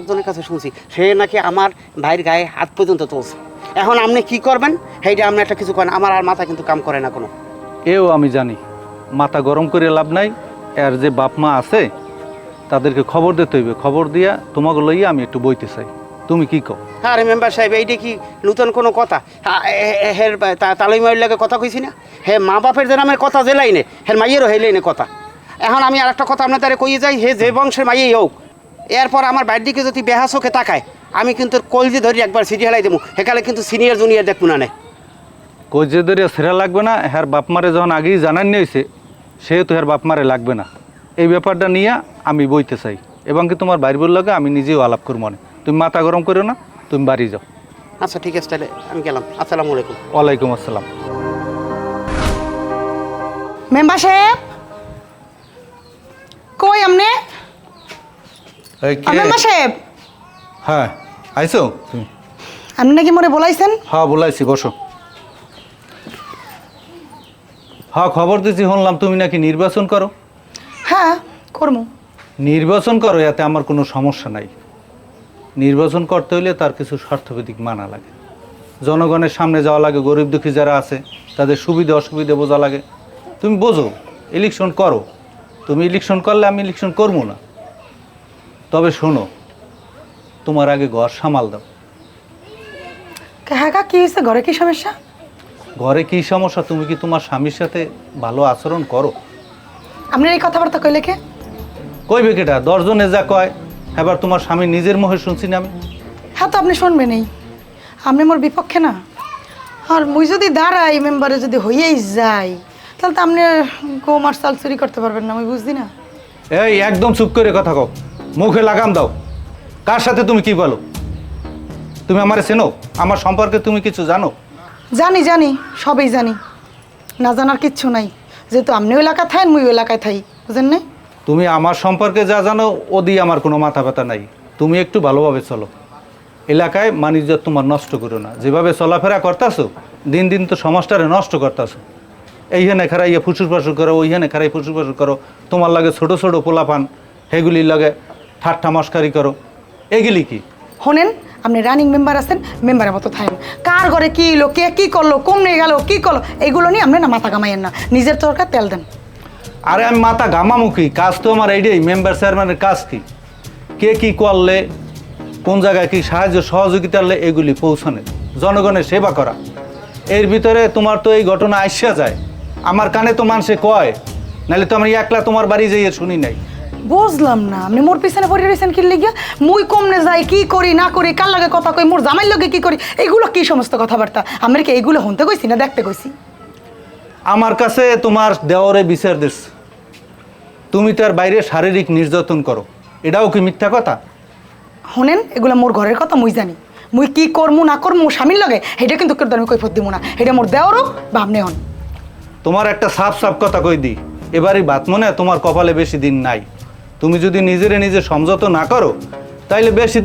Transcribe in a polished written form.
লোকজনের কাছে শুনছি সে নাকি আমার ভাইয়ের গায়ে হাত পর্যন্ত তুলছে। এখন আপনি কি করবেন সেইটা আপনি একটা কিছু করেন, আমার আর মাথা কিন্তু কাম করে না কোনো। এও আমি জানি, মাথা গরম করে লাভ নাই। এর যে বাপ মা আছে তাদেরকে খবর দিতে হইবে, খবর দিয়া তোমাকে লইয়া আমি একটু বইতে চাই। তুমি কি কও? আরে মেম্বার সাহেব, এইটা কি নূতন কোনো কথা? হের তালই মাইর লাগে কথা কইছি না, হে মা বাপের যে নামের কথা যে লাইনে, হের মাইয়েরও হে লাইনে কথা। এখন আমি আর একটা কথা আপনার তারে কইয়ে যাই, হে যে বংশের মাইয়েই হোক, এরপর আমার বাড়ির দিকে যদি বেহা চোখে তাকায়, আমি কিন্তু কলজি ধরি একবার সিটি হেলাই দেবো, হেকালে কিন্তু সিনিয়র জুনিয়র দেখবো না নেই। কইজে ধরিয়া সেরা লাগবে না। হ্যার বাপ মারে যখন আগেই জানান নিয়েছে, সেহেতু হ্যার বাপ মারে লাগবে না। এই ব্যাপারটা নিয়ে আমি বইতে চাই, এবং কি তোমার বাড়ির লাগে আমি নিজেও আলাপ করব। মনে তুমি মাথা গরম করো না, তুমি বাড়ি যাও। আচ্ছা ঠিক আছে, তাহলে আমি গেলাম। আসসালামু আলাইকুম। ওয়ালাইকুম আসসালাম। মেম্বার সাহেব কই আমনে? এই কে? মেম্বার সাহেব হ্যাঁ আইছো তুমি? আপনি নাকি মোরে বলাইছেন? হ্যাঁ বলাইছি, বসো। হ্যাঁ খবর দিছি, শুনলাম তুমি নাকি নির্বাচন করো। হ্যাঁ করবো। নির্বাচন করো, এতে আমার কোনো সমস্যা নাই। নির্বাচন করতে হইলে তার কিছু স্বার্থবিধিক মানা লাগে, জনগণের সামনে যাওয়া লাগে, গরিব দুঃখী যারা আছে তাদের সুবিধা অসুবিধা বোঝা লাগে। তুমি বোঝো, ইলেকশন করো। তুমি ইলেকশন করলে আমি ইলেকশন করবো না, তবে শোনো, তোমার আগে ঘর সামাল দাও। হ্যাঁ কি হয়েছে? ঘরে কি সমস্যা? ঘরে কী সমস্যা? তুমি কি তোমার স্বামীর সাথে ভালো আচরণ করো? আপনার এই কথাবার্তা কইলে কে? কইবে কেটা? 10 জনে যা কয়, এবার তোমার স্বামী নিজের মুখে শুনছি না আমি। হ্যাঁ তো আপনি শুনবেনই, আপনি মোর বিপক্ষে না। আর মুই যদি দাঁড়াই মেম্বারে যদি হইয়েই যাই, তাহলে তো আপনি গোমার চাল চুরি করতে পারবেন না, আমি বুঝদি না। এই একদম চুপ করে কথা কও, মুখে লাগাম দাও। কার সাথে তুমি কি বলো? তুমি আমারে চেনো? আমার সম্পর্কে তুমি কিছু জানো? জানি জানি, সবই জানি, না জানার কিচ্ছু নাই। যেহেতু আপনিও এলাকায় থাকেন, মুই এলাকায় থাই, বুঝেন না? তুমি আমার সম্পর্কে যা জানো ও দিয়ে আমার কোনো মাথা ব্যথা নাই। তুমি একটু ভালোভাবে চলো, এলাকায় মানিজ্য তোমার নষ্ট করো না। যেভাবে চলাফেরা করতেছো, দিন দিন তো সমাজটারে নষ্ট করতেছো। এইখানে খারাইয়া ফুসুর ফাসুর করো, ওইখানে খারাই ফুসুর ফাসুর করো। তোমার লাগে ছোটো ছোটো পোলাপান, সেগুলির লাগে ঠাট্টা মস্কারি করো। এগুলি কি? শোনেন, আপনি রানিং মেম্বার আছেন, মেম্বারের মতো থাকেন। কার ঘরে কি এলো, কে কি করলো, কমনে গেল, কি করলো, এইগুলো নিয়ে আপনি না মাথা কামাইয়েন না, নিজের তরকার তেল দেন। আরে আমি মাথা ঘামামুখী, কাজ তো আমার এইটাই। মেম্বার চেয়ারম্যানের কাজ কি? কে কি করলে, কোন জায়গায় কি সাহায্য সহযোগিতা হলে এগুলি পৌঁছানো, জনগণের সেবা করা। এর ভিতরে তোমার তো এই ঘটনা আইসা যায়, আমার কানে তো মানুষে কয়, নাহলে তো আমি একলা তোমার বাড়ি যাইয়ে শুনি নাই। বুঝলাম না, আপনি মোর পিছনে পড়ে রয়েছেন কি লিগিয়া? মুই কমনে যাই, কি করি না করি, কার লগে কথা কই, মোর জামাইর লগে কি করি, এইগুলো কি সমস্ত কথাবার্তা? আমি কি এইগুলো শুনতে কইছি না দেখতে কইছি? আমার কাছে তোমার দেওয়ারে বিচার দিস, তুমি তার বাইরে শারীরিক নির্যাতন করো, এটাও কি মিথ্যা কথা? শোনেন, এগুলো মোর ঘরের কথা, মুই জানি। মুই কি করমু না করমু স্বামীর লগে, এটা কিন্তু কেউ আমি কৈফত দিব না। এটা মোর দেওয়ারও বা আপনি হন। তোমার একটা সাফ সাফ কথা কই দি, এবারই বাত মনে তোমার কপালে বেশি দিন নাই। তুমি যদি নিজেরে নিজে সমঝোতা না করো, তাইলে বেশি